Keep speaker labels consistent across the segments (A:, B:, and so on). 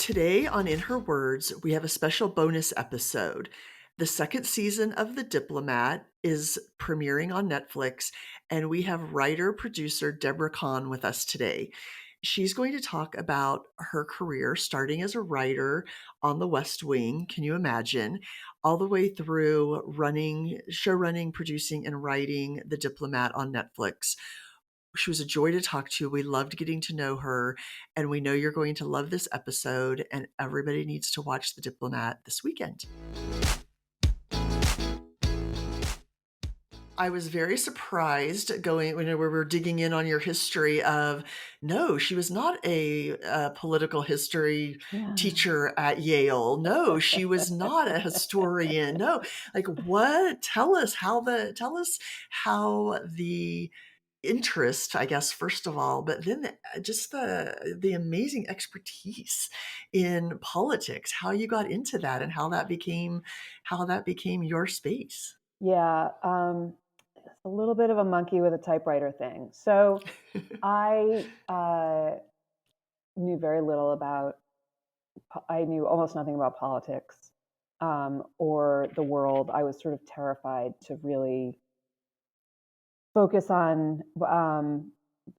A: Today on In Her Words, we have a special bonus episode. The second season of The Diplomat is premiering on Netflix, and we have writer-producer Debora Cahn with us today. She's going to talk about her career starting as a writer on The West Wing, can you imagine, all the way through showrunning, producing, and writing The Diplomat on Netflix. She was a joy to talk to. We loved getting to know her, and we know you're going to love this episode, and everybody needs to watch The Diplomat this weekend. I was very surprised when we were digging in on your history of, no, she was not a political history teacher at Yale. No, she was not a historian. No, like what? Tell us how the interest, I guess, first of all, but then just the amazing expertise in politics, how you got into that and how that became your space.
B: Yeah, it's a little bit of a monkey with a typewriter thing. So I knew very little I knew almost nothing about politics or the world. I was sort of terrified to really focus on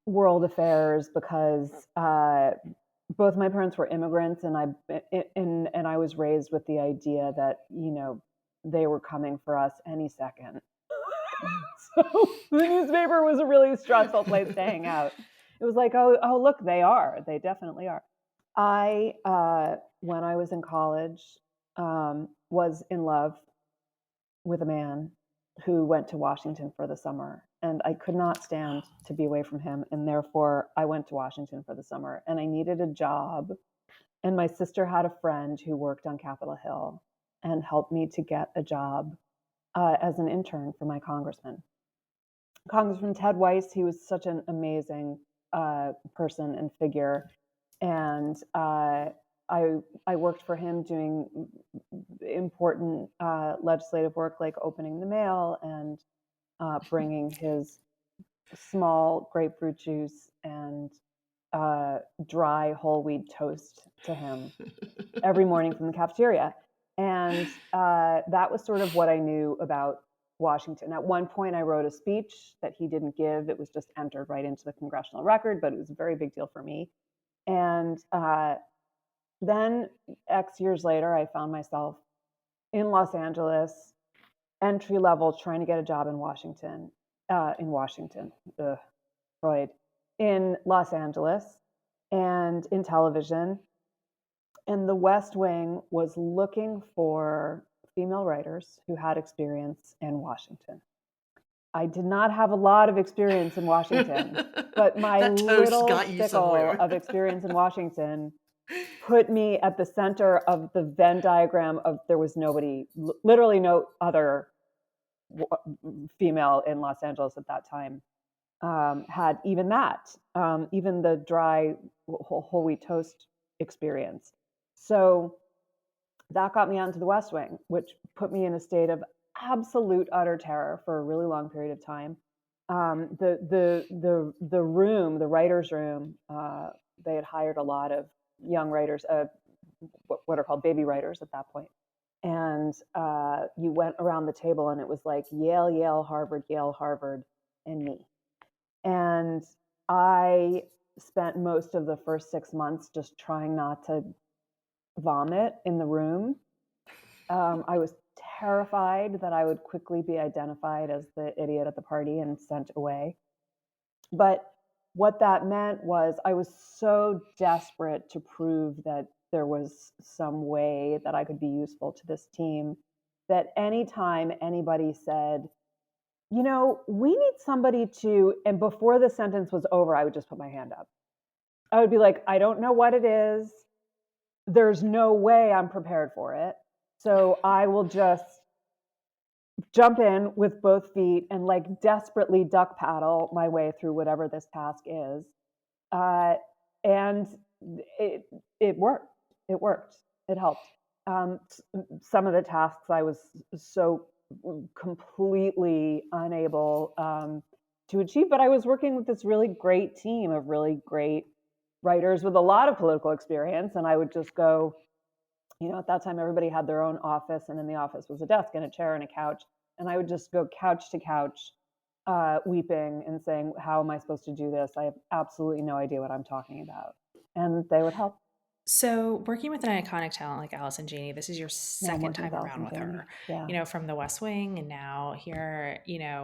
B: world affairs because both my parents were immigrants, and I was raised with the idea that they were coming for us any second. So the newspaper was a really stressful place to hang out. It was like, oh, look, they definitely are. When I was in college, was in love with a man who went to Washington for the summer, and I could not stand to be away from him, and therefore I went to Washington for the summer, and I needed a job, and my sister had a friend who worked on Capitol Hill and helped me to get a job as an intern for my Congressman Ted Weiss. He was such an amazing person and figure, and I worked for him doing important legislative work like opening the mail and bringing his small grapefruit juice and dry whole wheat toast to him every morning from the cafeteria. And that was sort of what I knew about Washington. At one point, I wrote a speech that he didn't give. It was just entered right into the congressional record, but it was a very big deal for me. And then X years later, I found myself in Los Angeles, entry level, trying to get a job in Washington, Freud, in Los Angeles, and in television. And the West Wing was looking for female writers who had experience in Washington. I did not have a lot of experience in Washington, but my little sickle of experience in Washington put me at the center of the Venn diagram of there was nobody, literally no other female in Los Angeles at that time had even that, even the dry whole wheat toast experience. So that got me onto the West Wing, which put me in a state of absolute utter terror for a really long period of time. The room, the writers' room, they had hired a lot of young writers, what are called baby writers at that point. And you went around the table and it was like Yale, Harvard, and me. And I spent most of the first 6 months just trying not to vomit in the room. I was terrified that I would quickly be identified as the idiot at the party and sent away. But what that meant was I was so desperate to prove that there was some way that I could be useful to this team that anytime anybody said, we need somebody to, and before the sentence was over, I would just put my hand up. I would be like, I don't know what it is. There's no way I'm prepared for it. So I will just jump in with both feet and like desperately duck paddle my way through whatever this task is. And it worked. It worked. It helped. Some of the tasks I was so completely unable to achieve, but I was working with this really great team of really great writers with a lot of political experience, and I would just go, at that time everybody had their own office, and in the office was a desk and a chair and a couch, and I would just go couch to couch, weeping and saying, how am I supposed to do this? I have absolutely no idea what I'm talking about. And they would help.
C: So, working with an iconic talent like Allison Janney, this is your
B: Yeah, I'm
C: second
B: working with
C: time around
B: Allison
C: with her,
B: Janney. Yeah.
C: from The West Wing and now here,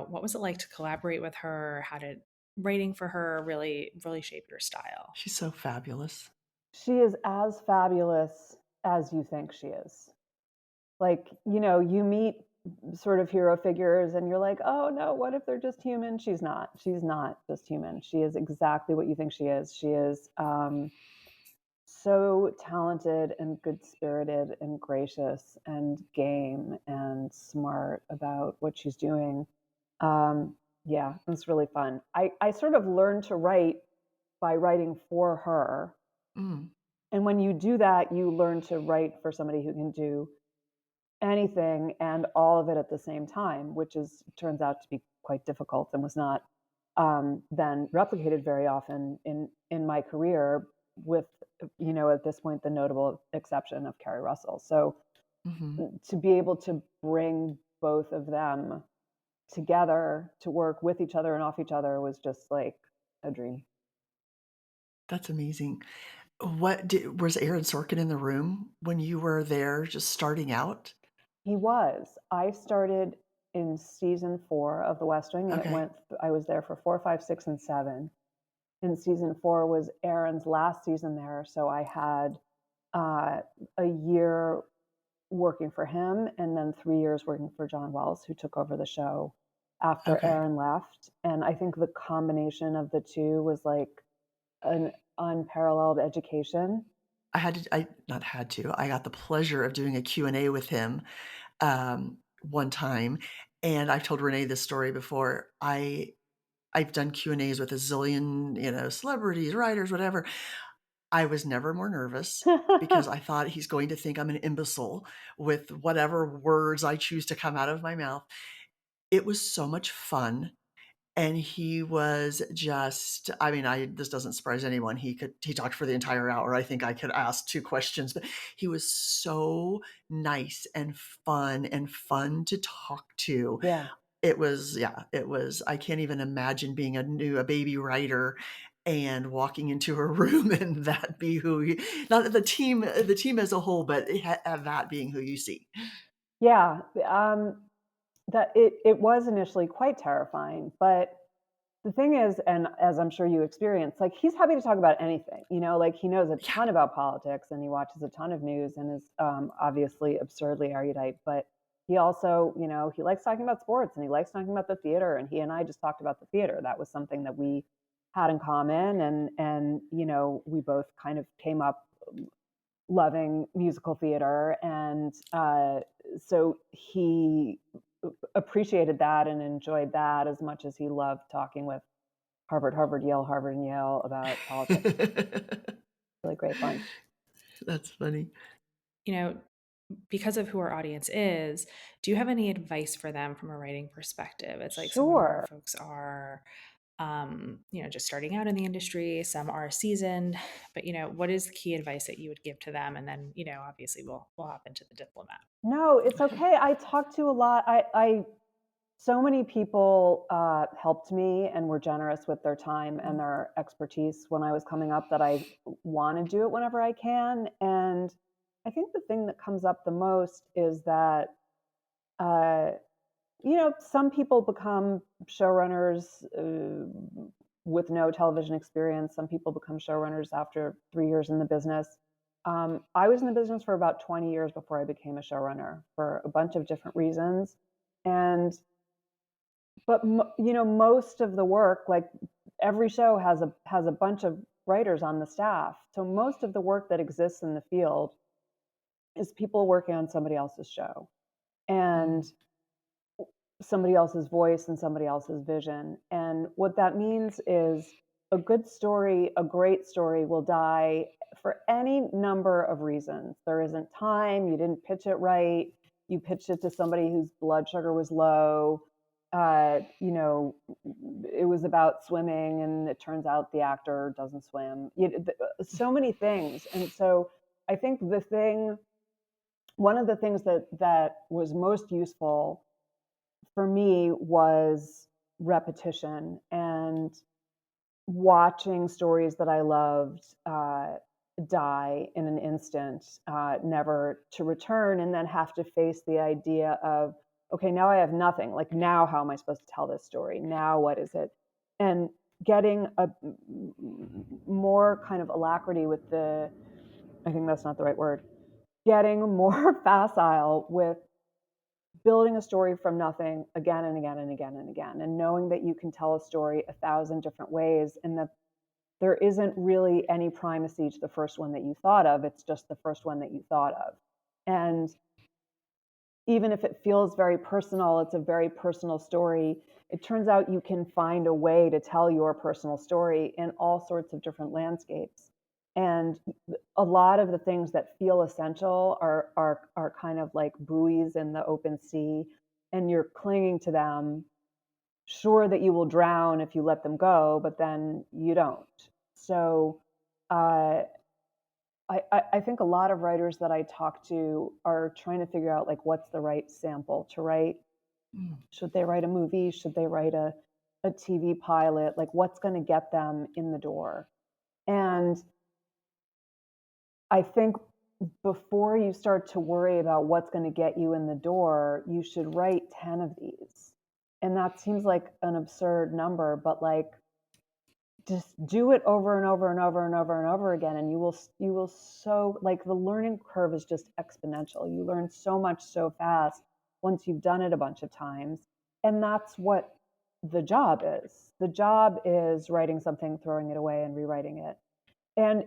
C: what was it like to collaborate with her? How did writing for her really, really shape your style?
A: She's so fabulous.
B: She is as fabulous as you think she is. Like, you meet sort of hero figures and you're like, oh no, what if they're just human? She's not. She's not just human. She is exactly what you think she is. She is so talented and good spirited and gracious and game and smart about what she's doing. Yeah, it's really fun. I sort of learned to write by writing for her.
A: Mm,
B: And when you do that, you learn to write for somebody who can do anything and all of it at the same time, which is turns out to be quite difficult and was not then replicated very often in my career, with at this point the notable exception of Keri Russell. So
A: mhm.
B: to be able to bring both of them together to work with each other and off each other was just like a dream.
A: That's amazing. Was Aaron Sorkin in the room when you were there just starting out?
B: He was. I started in season 4 of The West Wing, and
A: Okay.
B: I was there for 4, 5, 6, and 7. And season 4 was Aaron's last season there, so I had uh, a year working for him, and then 3 years working for John Wells, who took over the show after
A: Okay.
B: Aaron left. And I think the combination of the two was like an unparalleled education.
A: I not had to, I got the pleasure of doing a Q&A with him, one time, and I've told Renee this story before. I've done Q&As with a zillion, celebrities, writers, whatever. I was never more nervous because I thought he's going to think I'm an imbecile with whatever words I choose to come out of my mouth. It was so much fun, and he was just, I mean, I this doesn't surprise anyone. He talked for the entire hour. I think I could ask 2 questions, but he was so nice and fun to talk to.
B: Yeah.
A: It was, yeah, it was, I can't even imagine being a baby writer and walking into a room and that be who you, not the team as a whole, but that being who you see.
B: Yeah. That it was initially quite terrifying, but the thing is, and as I'm sure you experience, like, he's happy to talk about anything, like, he knows a
A: Yeah.
B: ton about politics and he watches a ton of news and is, obviously absurdly erudite, but he also, he likes talking about sports and he likes talking about the theater, and he and I just talked about the theater. That was something that we had in common, and we both kind of came up loving musical theater, and so he appreciated that and enjoyed that as much as he loved talking with Harvard, Harvard, Yale, Harvard, and Yale about politics. Really great fun.
A: That's funny.
C: You know, because of who our audience is, do you have any advice for them from a writing perspective? It's like some of our
B: Sure.
C: folks are just starting out in the industry, some are seasoned, but what is the key advice that you would give to them? And then, obviously we'll hop into the diplomat.
B: No, it's
A: Okay.
B: okay. I talked to a lot. I so many people helped me and were generous with their time and
A: Mm.
B: their expertise when I was coming up, that I want to do it whenever I can. And I think the thing that comes up the most is that uh, some people become showrunners with no television experience. Some people become showrunners after 3 years in the business. I was in the business for about 20 years before I became a showrunner for a bunch of different reasons. And, but, most of the work, like, every show has a bunch of writers on the staff. So most of the work that exists in the field is people working on somebody else's show. And
A: Mm.
B: somebody else's voice and somebody else's vision. And what that means is a good story, a great story will die for any number of reasons. There isn't time, you didn't pitch it right, you pitched it to somebody whose blood sugar was low, it was about swimming, and it turns out the actor doesn't swim. So many things. And so I think one of the things that was most useful for me was repetition and watching stories that I loved die in an instant, never to return, and then have to face the idea of, okay, now I have nothing. Like, now how am I supposed to tell this story? Now what is it? And getting a more kind of alacrity with I think that's not the right word, getting more facile with building a story from nothing again and again and again and again, and knowing that you can tell a story 1,000 different ways, and that there isn't really any primacy to the first one that you thought of. It's just the first one that you thought of. And even if it feels very personal, it's a very personal story. It turns out you can find a way to tell your personal story in all sorts of different landscapes. And a lot of the things that feel essential are kind of like buoys in the open sea, and you're clinging to them, sure that you will drown if you let them go, but then you don't. So uh, I think a lot of writers that I talk to are trying to figure out, like, what's the right sample to write. Should they write a movie? Should they write a TV pilot? Like, what's going to get them in the door? And I think before you start to worry about what's going to get you in the door, you should write 10 of these. And that seems like an absurd number, but like, just do it over and over and over and over and over again, and you will so, like, the learning curve is just exponential. You learn so much so fast once you've done it a bunch of times. And that's what the job is writing something, throwing it away, and rewriting it. And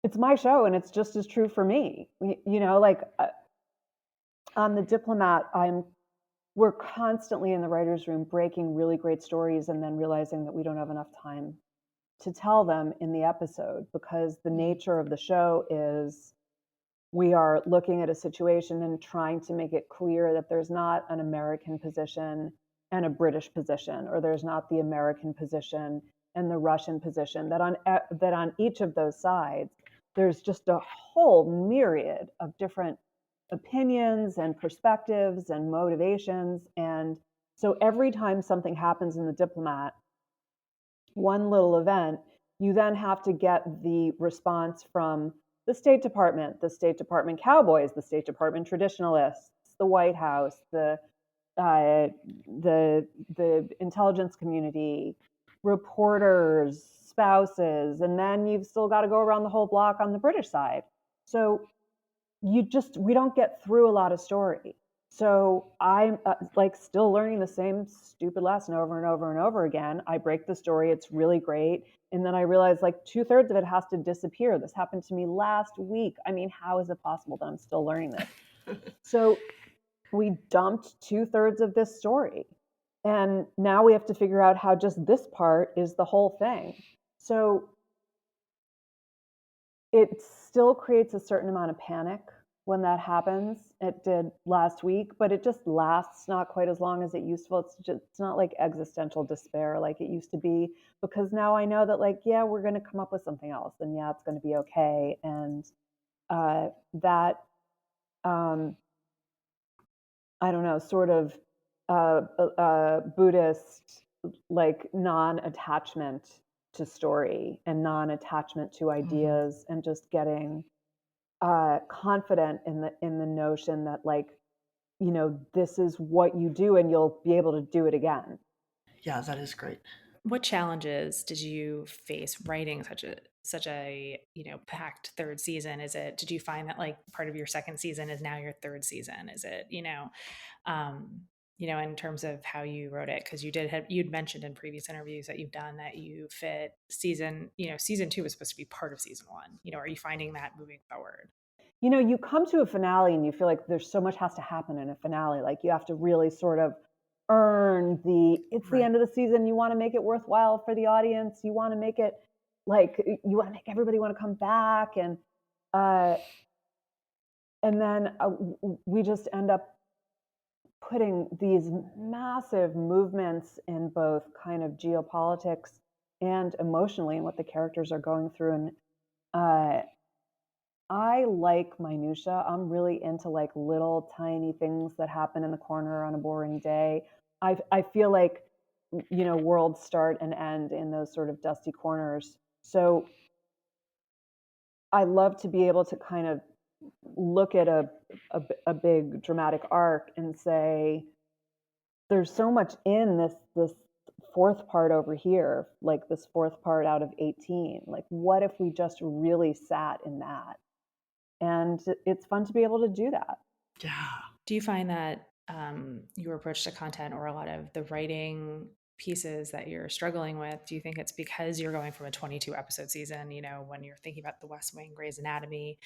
B: it's my show, and it's just as true for me. Like, on the Diplomat, we're constantly in the writers' room breaking really great stories and then realizing that we don't have enough time to tell them in the episode, because the nature of the show is we are looking at a situation and trying to make it clear that there's not an American position and a British position, or there's not the American position and the Russian position, that on each of those sides there's just a whole myriad of different opinions and perspectives and motivations. And so every time something happens in the Diplomat, one little event, you then have to get the response from the State Department cowboys, the State Department traditionalists, the White House, uh, the intelligence community, reporters, spouses, and then you've still got to go around the whole block on the British side. So we don't get through a lot of story. So I'm like, still learning the same stupid lesson over and over and over again. I break the story, it's really great, and then I realize, like, 2/3 of it has to disappear. This happened to me last week. I mean, how is it possible that I'm still learning this? So we dumped 2/3 of this story, and now we have to figure out how just this part is the whole thing. So it still creates a certain amount of panic when that happens. It did last week, but it just lasts not quite as long as it used to. It's not like existential despair like it used to be, because now I know that, like, yeah, we're going to come up with something else, and yeah, it's going to be okay. And that I don't know, sort of Buddhist, like, non-attachment to story and non-attachment to ideas, and just getting confident in the notion that, like, this is what you do, and you'll be able to do it again.
A: Yeah, that is great.
C: What challenges did you face writing such a packed third season? Did you find that, like, part of your second season is now your third season? Is it, in terms of how you wrote it? Because you'd mentioned in previous interviews that you've done that you fit season two was supposed to be part of season one. Are you finding that moving forward?
B: You come to a finale and you feel like there's so much has to happen in a finale. Like, you have to really sort of earn it's the
A: Right.
B: end of the season. You want to make it worthwhile for the audience. You want to make it, like, you want to make everybody want to come back. Uh, and then we just end up putting these massive movements in both kind of geopolitics and emotionally and what the characters are going through. And uh, I like minutia. I'm really into like little tiny things that happen in the corner on a boring day. I feel like worlds start and end in those sort of dusty corners. So I love to be able to kind of look at a big dramatic arc and say, there's so much in this fourth part over here, like this fourth part out of 18. Like, what if we just really sat in that? And it's fun to be able to do that.
A: Yeah.
C: Do you find that your approach to content or a lot of the writing pieces that you're struggling with, do you think it's because you're going from a 22 episode season, when you're thinking about the West Wing, Grey's Anatomy,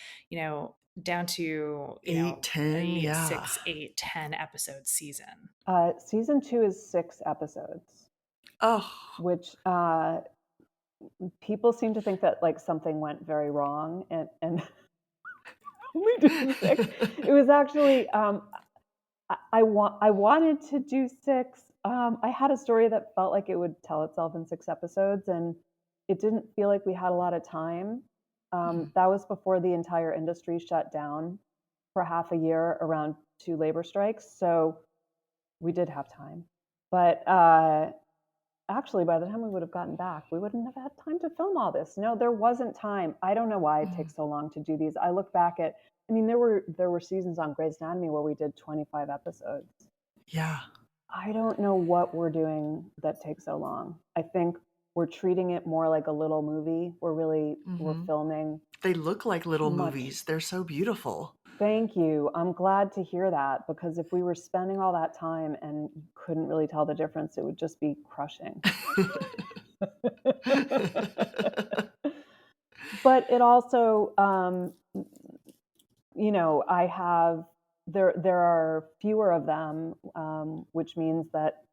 C: down to,
A: 8, 10,
C: a
A: yeah.
C: 6, 8, 10 episode season?
B: Season 2 is 6 episodes,
A: Oh.
B: which people seem to think that like something went very wrong, and we did 6. It was actually I wanted to do 6. I had a story that felt like it would tell itself in 6 episodes, and it didn't feel like we had a lot of time.
A: Mhm.
B: That was before the entire industry shut down for half a year around 2 labor strikes, so we did have time. But actually, by the time we would have gotten back, we wouldn't have had time to film all this. No, there wasn't time. I don't know why it
A: Mm.
B: takes so long to do these. I look back at, I mean, there were seasons on Grey's Anatomy where we did 25 episodes.
A: Yeah.
B: I don't know what we're doing that takes so long. I think we're treating it more like a little movie. We're
A: Mhm.
B: filming
A: They look like little
B: much.
A: movies. They're so beautiful.
B: Thank you. I'm glad to hear that, because if we were spending all that time and couldn't really tell the difference, it would just be crushing. But it also, I have there are fewer of them, which means that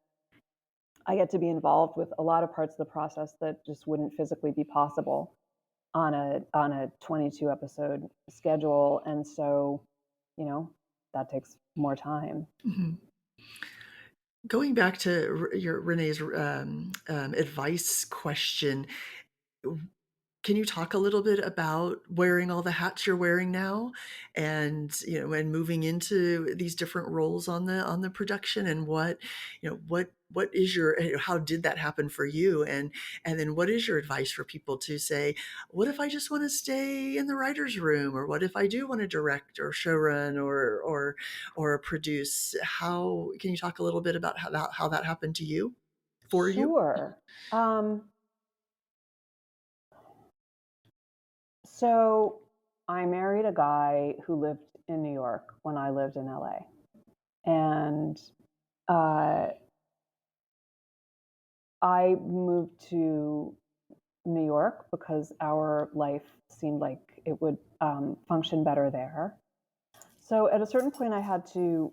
B: I get to be involved with a lot of parts of the process that just wouldn't physically be possible on a 22 episode schedule, and so you know that takes more time.
A: Mhm. Going back to your Renee's advice question, can you talk a little bit about wearing all the hats you're wearing now and, and moving into these different roles on the production and what is your, how did that happen for you? And then what is your advice for people to say, what if I just want to stay in the writer's room? Or what if I do want to direct or showrun or produce? How can you talk a little bit about how that happened to you, for you?
B: Sure. So I married a guy who lived in New York when I lived in LA. And uh, I moved to New York because our life seemed like it would function better there. So at a certain point, I had to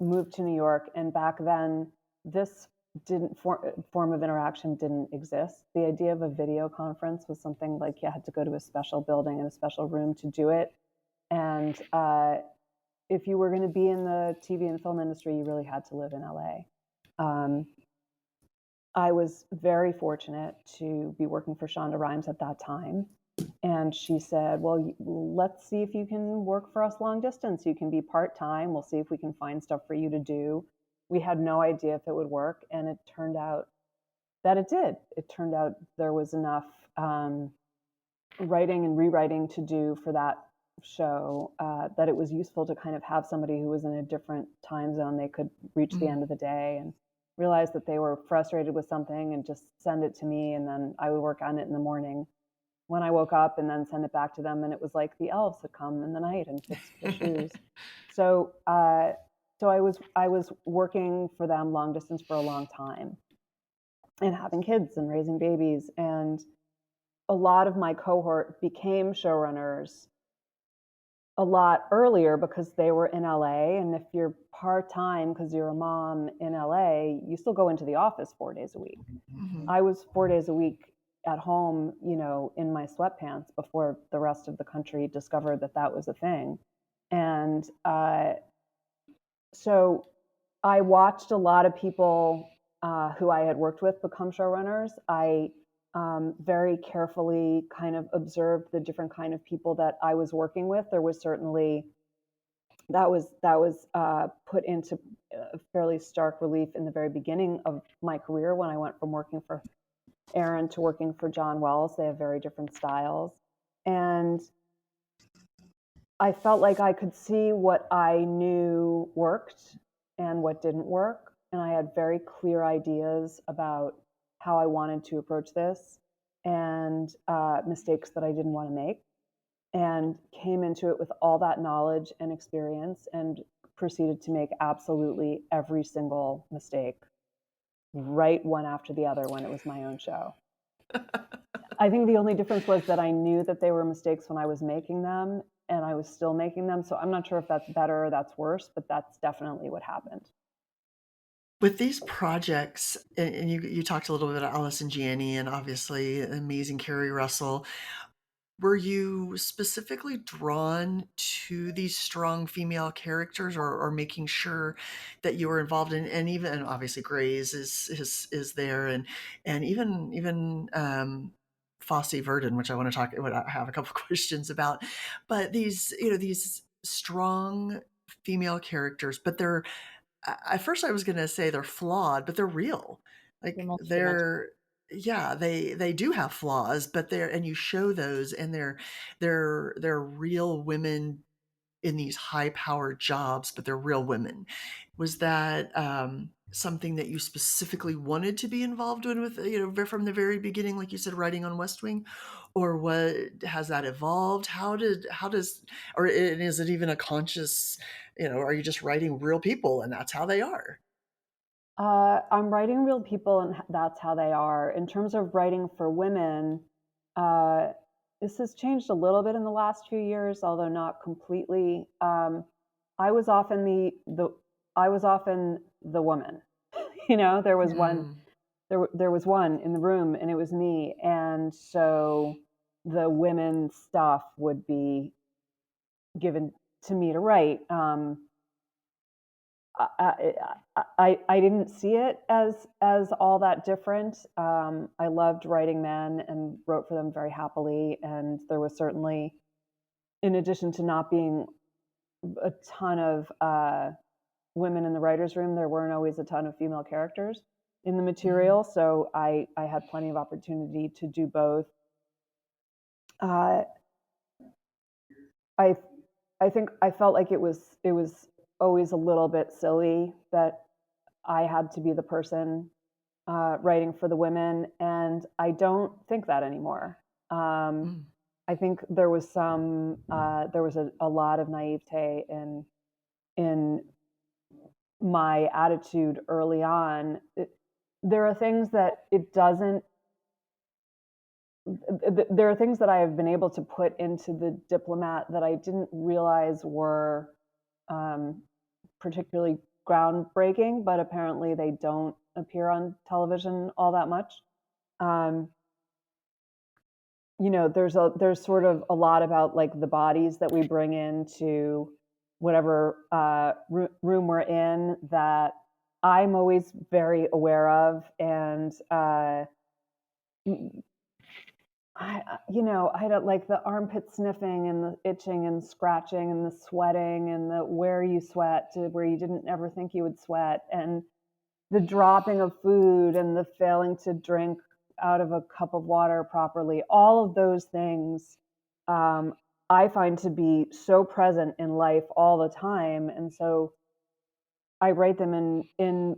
B: move to New York. And back then, this didn't form of interaction didn't exist. The idea of a video conference was something like you had to go to a special building and a special room to do it. And if you were going to be in the TV and film industry, you really had to live in LA. Um, I was very fortunate to be working for Shonda Rhimes at that time. And she said, well, let's see if you can work for us long distance. You can be part time. We'll see if we can find stuff for you to do. We had no idea if it would work. And it turned out that it did. It turned out there was enough writing and rewriting to do for that show that it was useful to kind of have somebody who was in a different time zone. They could reach the
A: Mm.
B: end of the day and realize that they were frustrated with something and just send it to me, and then I would work on it in the morning when I woke up and then send it back to them. And it was like the elves had come in the night and fixed the shoes. So, so I was working for them long distance for a long time and having kids and raising babies. And a lot of my cohort became showrunners a lot earlier because they were in LA. And if you're part time because you're a mom in LA, you still go into the office 4 days a week.
A: Mhm.
B: I was 4 days a week at home, in my sweatpants before the rest of the country discovered that that was a thing. And So I watched a lot of people who I had worked with become showrunners. I very carefully kind of observed the different kind of people that I was working with. There was certainly that was put into fairly stark relief in the very beginning of my career when I went from working for Aaron to working for John Wells. They have very different styles, and I felt like I could see what I knew worked and what didn't work. And I had very clear ideas about how I wanted to approach this and mistakes that I didn't want to make. And came into it with all that knowledge and experience and proceeded to make absolutely every single mistake right one after the other when it was my own show. I think the only difference was that I knew that they were mistakes when I was making them and I was still making them. So I'm not sure if that's better or that's worse, but that's definitely what happened.
A: With these projects, and you talked a little bit about Allison Janney and obviously amazing Keri Russell. Were you specifically drawn to these strong female characters, or making sure that you were involved in, and even and obviously Grey's is there, and even Fosse Verdon, which I want to talk, what I have a couple questions about, but these these strong female characters, but they're at first I was going to say they're flawed, but they're real.
C: They're
A: Like
C: multidimensional.
A: they're yeah, they do have flaws, but they're and you show those, and they're real women in these high powered jobs, but they're real women. Was that something that you specifically wanted to be involved in with, from the very beginning, like you said, writing on West Wing, or what has that evolved? How does, or is it even a conscious, are you just writing real people and that's how they are?
B: I'm writing real people, and that's how they are. In terms of writing for women, uh, this has changed a little bit in the last few years, although not completely. I was often the I was often the woman. There was one
A: Mm.
B: there was one in the room, and it was me, and so the women stuff would be given to me to write. I didn't see it as all that different. I loved writing men and wrote for them very happily, and there was certainly, in addition to not being a ton of women in the writers' room, there weren't always a ton of female characters in the
A: Mm.
B: material. So I had plenty of opportunity to do both. Uh, I I think I felt like it was always a little bit silly that I had to be the person writing for the women, and I don't think that anymore. Um,
A: Mm.
B: I think there was a lot of naivete in my attitude early on. There are things that it doesn't. There are things that I have been able to put into the diplomat that I didn't realize were um, particularly groundbreaking, but apparently they don't appear on television all that much. Um, there's sort of a lot about like the bodies that we bring into whatever room we're in that I'm always very aware of, and I don't like the armpit sniffing and the itching and scratching and the sweating and the where you sweat to where you didn't ever think you would sweat, and the dropping of food and the failing to drink out of a cup of water properly. All of those things um, I find to be so present in life all the time, and so I write them in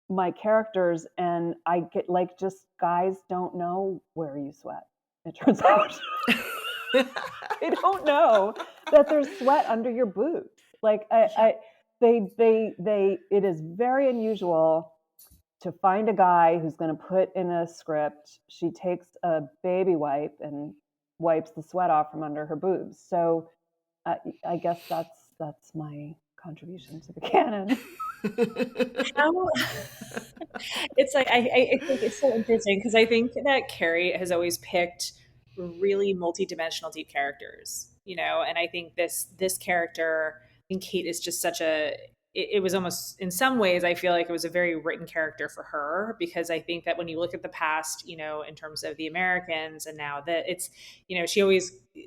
B: my characters, and I get like, just guys don't know where you sweat. It turns out they don't know that there's sweat under your boots. Like
A: Yeah.
B: they it is very unusual to find a guy who's going to put in a script. She takes a baby wipe and wipes the sweat off from under her boobs. So I guess that's my contribution to the canon.
C: How it's like I think it's so interesting because I think that Carrie has always picked really multi-dimensional deep characters, and I think this character think Kate is just such a, it was almost, in some ways, I feel like it was a very written character for her, because I think that when you look at the past, in terms of the Americans, and now that it's,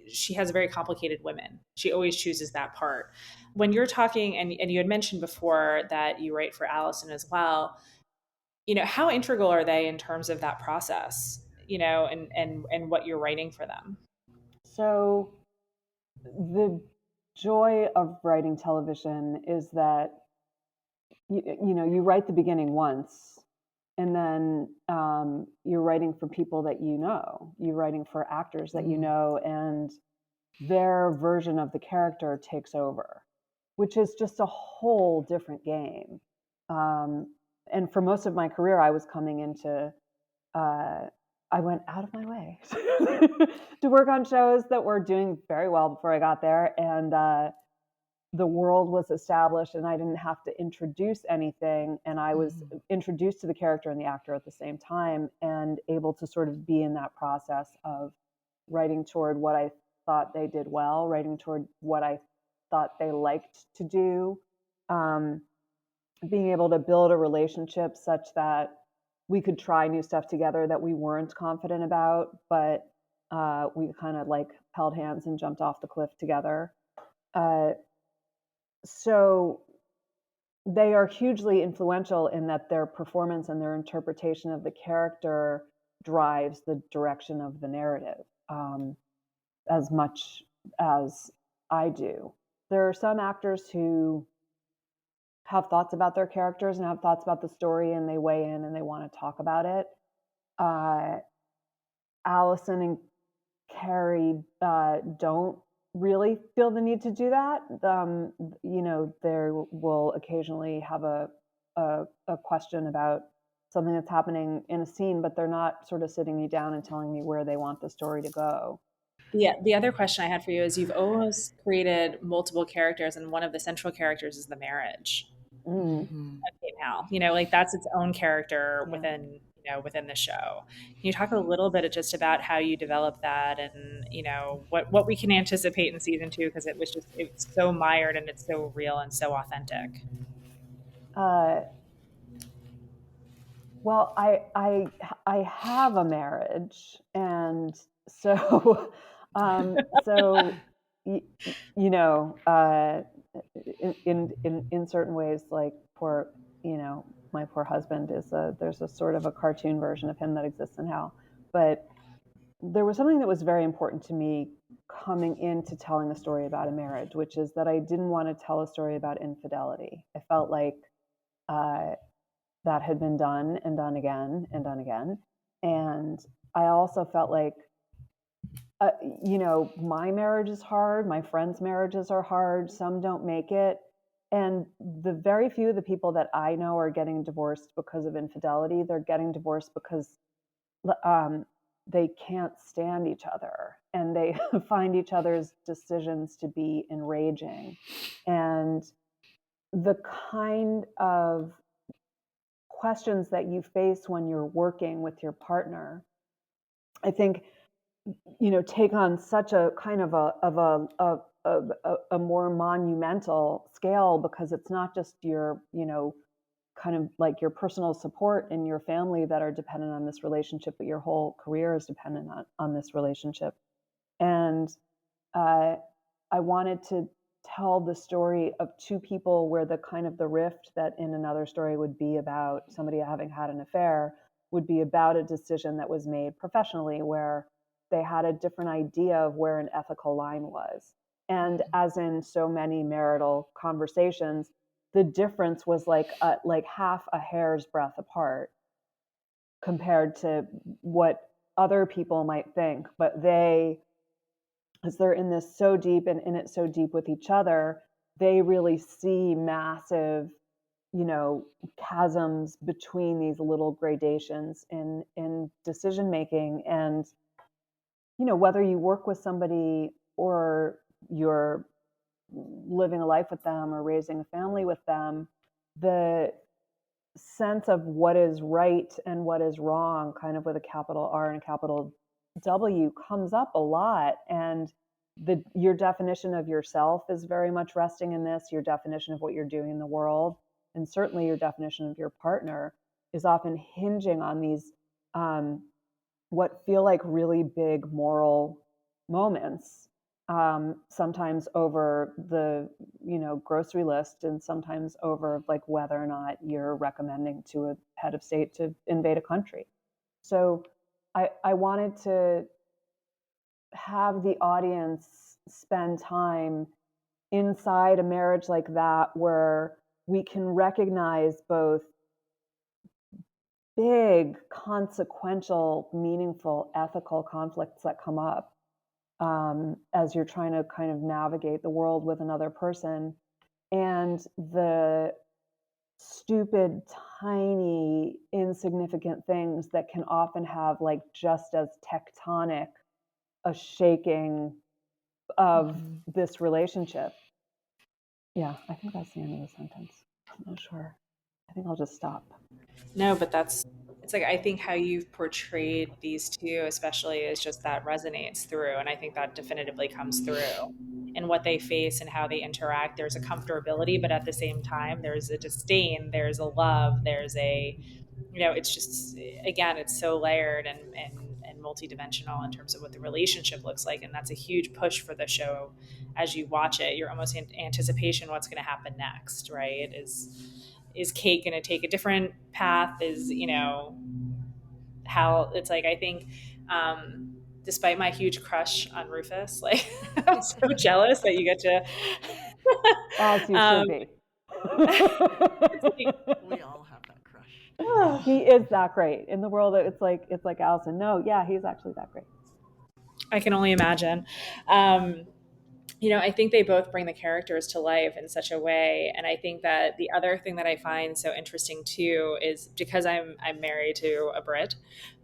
C: she has very complicated women. She always chooses that part. When you're talking, and you had mentioned before that you write for Allison as well, how integral are they in terms of that process, and what you're writing for them?
B: So the joy of writing television is that you write the beginning once, and then you're writing for people that you're writing for actors that and their version of the character takes over, which is just a whole different game. And for most of my career, I was coming into I went out of my way to work on shows that were doing very well before I got there, and the world was established, and I didn't have to introduce anything, and I was introduced to the character and the actor at the same time, and able to sort of be in that process of writing toward what I thought they did well, writing toward what I thought they liked to do, being able to build a relationship such that we could try new stuff together that we weren't confident about, but we kind of like held hands and jumped off the cliff together. So they are hugely influential in that their performance and their interpretation of the character drives the direction of the narrative, as much as I do. There are some actors who have thoughts about their characters and have thoughts about the story, and they weigh in and they want to talk about it. Allison and Keri don't really feel the need to do that. There will occasionally have a question about something that's happening in a scene, but they're not sort of sitting me down and telling me where they want the story to go.
C: Yeah, the other question I had for you is, you've almost created multiple characters, and one of the central characters is the marriage
B: Mm,
C: of Kate and Hal. Like that's its own character
B: yeah.
C: within the show. Can you talk a little bit just about how you developed that, and what we can anticipate in season two? Because it's so mired, and it's so real and so authentic.
B: Uh, well, I have a marriage, and so so you know, in certain ways, like my poor husband there's a sort of a cartoon version of him that exists in hell. But there was something that was very important to me coming into telling a story about a marriage, which is that I didn't want to tell a story about infidelity. I felt like uh, that had been done and done again and done again. And I also felt like, uh, my marriage is hard. My friends' marriages are hard. Some don't make it. And the very few of the people that I know are getting divorced because of infidelity, they're getting divorced because um, they can't stand each other, and they find each other's decisions to be enraging. And the kind of questions that you face when you're working with your partner, I think, take on such a kind of a more monumental scale, because it's not just your, kind of like your personal support and your family that are dependent on this relationship, but your whole career is dependent on this relationship. And uh, I wanted to tell the story of two people where the kind of the rift that in another story would be about somebody having had an affair would be about a decision that was made professionally, where they had a different idea of where an ethical line was. And as in so many marital conversations, the difference was like half a hair's breadth apart compared to what other people might think. But they, as they're in this so deep and in it so deep with each other, they really see massive, chasms between these little gradations in decision making. And whether you work with somebody or you're living a life with them or raising a family with them, the sense of what is right and what is wrong, kind of with a capital R and a capital W, comes up a lot. And your definition of yourself is very much resting in this. Your definition of what you're doing in the world, and certainly your definition of your partner, is often hinging on these what feel like really big moral moments. Sometimes over the grocery list, and sometimes over like whether or not you're recommending to a head of state to invade a country. So I wanted to have the audience spend time inside a marriage like that, where we can recognize both big, consequential, meaningful, ethical conflicts that come up as you're trying to kind of navigate the world with another person, and the stupid, tiny, insignificant things that can often have like just as tectonic a shaking of this relationship. Yeah, I think that's the end of the sentence. I'm not sure. I think I'll just stop.
C: No, but it's like, I think how you've portrayed these two, especially, is just that resonates through. And I think that definitively comes through in what they face and how they interact. There's a comfortability, but at the same time, there's a disdain, there's a love, there's a, it's just, again, it's so layered and multidimensional in terms of what the relationship looks like. And that's a huge push for the show. As you watch it, you're almost in anticipation what's going to happen next, right? Is Kate going to take a different path? Is, how it's like, I think, despite my huge crush on Rufus, like, I'm so jealous that you get to,
B: As you should
C: um,
B: be.
A: We all have that crush.
B: He is that great in the world. It's like Allison. No, yeah, he's actually that great.
C: I can only imagine. I think they both bring the characters to life in such a way. And I think that the other thing that I find so interesting too is, because I'm married to a Brit,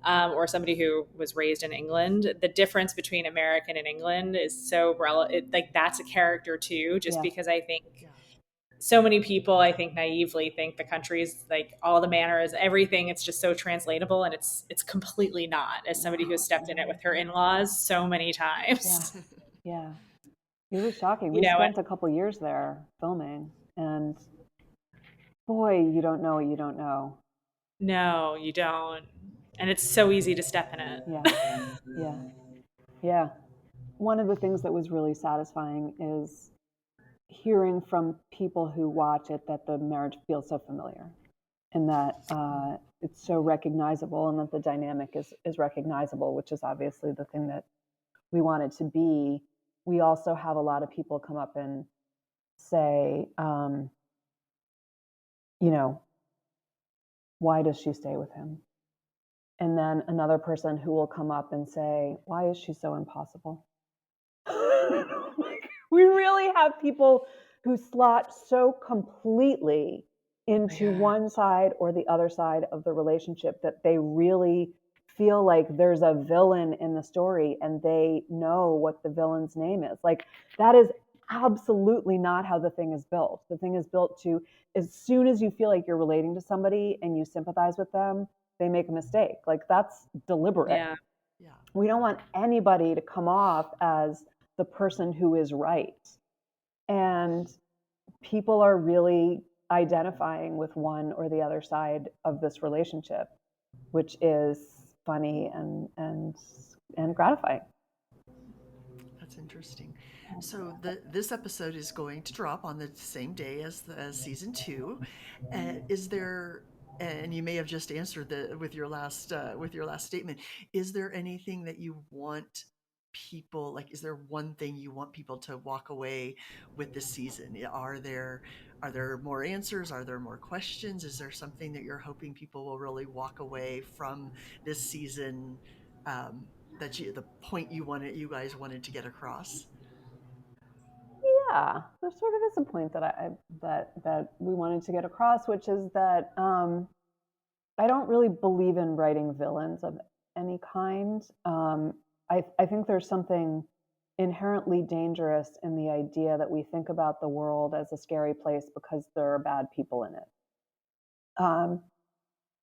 C: or somebody who was raised in England, the difference between American and England is so relevant. Like, that's a character too, just
B: Yeah.
C: because I think so many people, I think, naively think the country's like all the manners, everything. It's just so translatable, and it's completely not. As somebody who has stepped in it with her in-laws so many times,
B: Yeah. It was shocking.
C: you
B: We
C: know,
B: spent a couple years there filming, and boy, you don't know what you don't know.
C: no, you don't. And it's so easy to step in it.
B: Yeah. Yeah. Yeah. One of the things that was really satisfying is hearing from people who watch it that the marriage feels so familiar, and that it's so recognizable, and that the dynamic is recognizable, which is obviously the thing that we want it to be. We also have a lot of people come up and say, why does she stay with him? And then another person who will come up and say, why is she so impossible? We really have people who slot so completely into one side or the other side of the relationship that they really feel like there's a villain in the story, and they know what the villain's name is. Like, that is absolutely not how the thing is built. The thing is built to, as soon as you feel like you're relating to somebody and you sympathize with them, they make a mistake. Like, that's deliberate.
C: Yeah.
B: We don't want anybody to come off as the person who is right. And people are really identifying with one or the other side of this relationship, which is funny and gratifying.
A: That's interesting. So this episode is going to drop on the same day as season 2. Is there, and you may have just answered with your last statement, is there anything that you want people, like, is there one thing you want people to walk away with this season? Are there more answers? Are there more questions? Is there something that you're hoping people will really walk away from this season, the point you guys wanted to get across?
B: Yeah, there sort of is a point that we wanted to get across, which is that I don't really believe in writing villains of any kind. I think there's something inherently dangerous in the idea that we think about the world as a scary place because there are bad people in it.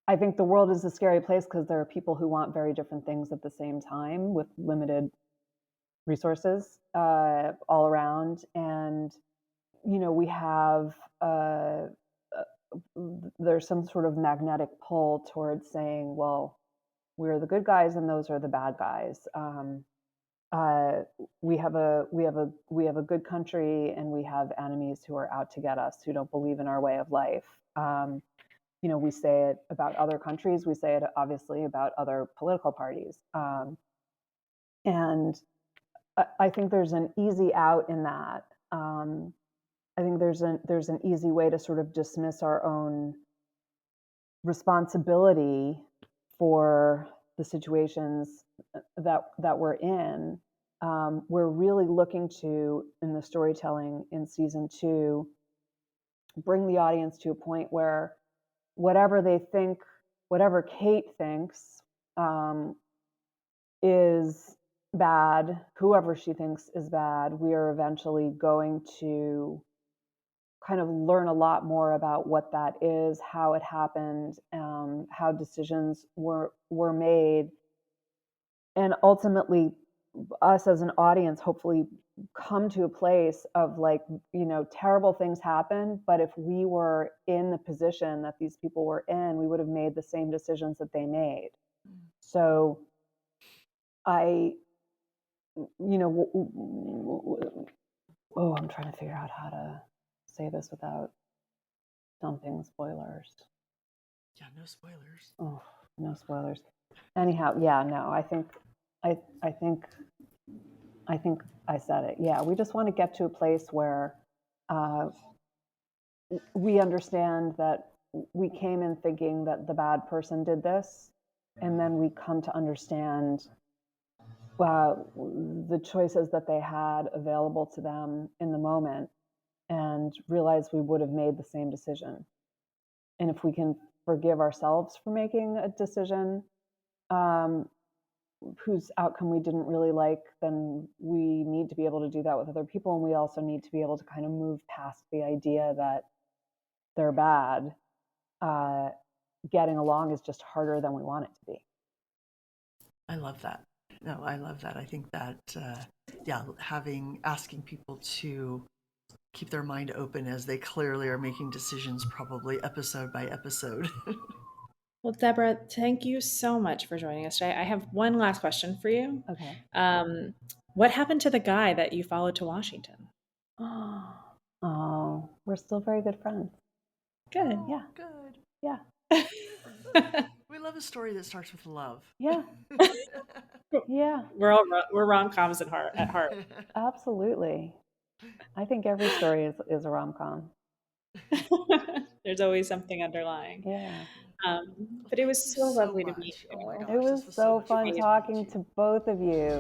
B: I think the world is a scary place because there are people who want very different things at the same time with limited resources all around. And, we have, there's some sort of magnetic pull towards saying, well, we're the good guys and those are the bad guys. Uh, we have a good country, and we have enemies who are out to get us, who don't believe in our way of life. We say it about other countries. We say it obviously about other political parties. And I think there's an easy out in that. I think there's an easy way to sort of dismiss our own responsibility for the situations that we're in. We're really looking to, in the storytelling in season 2, bring the audience to a point where whatever they think, whatever Kate thinks is bad, whoever she thinks is bad, we are eventually going to kind of learn a lot more about what that is, how it happened, how decisions were made, and ultimately us as an audience hopefully come to a place of like, terrible things happen, but if we were in the position that these people were in, we would have made the same decisions that they made. So I'm trying to figure out how to say this without dumping spoilers.
A: Yeah, no spoilers.
B: Oh, no spoilers. Anyhow, yeah, no, I think I said it. Yeah, we just want to get to a place where we understand that we came in thinking that the bad person did this, and then we come to understand the choices that they had available to them in the moment, and realize we would have made the same decision. And if we can forgive ourselves for making a decision whose outcome we didn't really like, then we need to be able to do that with other people. And we also need to be able to kind of move past the idea that they're bad. Getting along is just harder than we want it to be.
A: I love that. No, I love that. I think that, asking people to keep their mind open as they clearly are making decisions, probably episode by episode.
C: Well, Deborah, thank you so much for joining us today. I have one last question for you.
B: Okay.
C: What happened to the guy that you followed to Washington?
B: Oh, we're still very good friends.
C: Good.
B: Yeah.
A: Good.
B: Yeah.
A: We love a story that starts with love.
B: Yeah. Yeah.
C: We're rom-coms at heart.
B: Absolutely. I think every story is a rom-com.
C: There's always something underlying.
B: Yeah.
C: But it was so lovely to meet you.
A: Oh my gosh,
B: it was
A: this was
B: so
A: much
B: fun talking to both of you.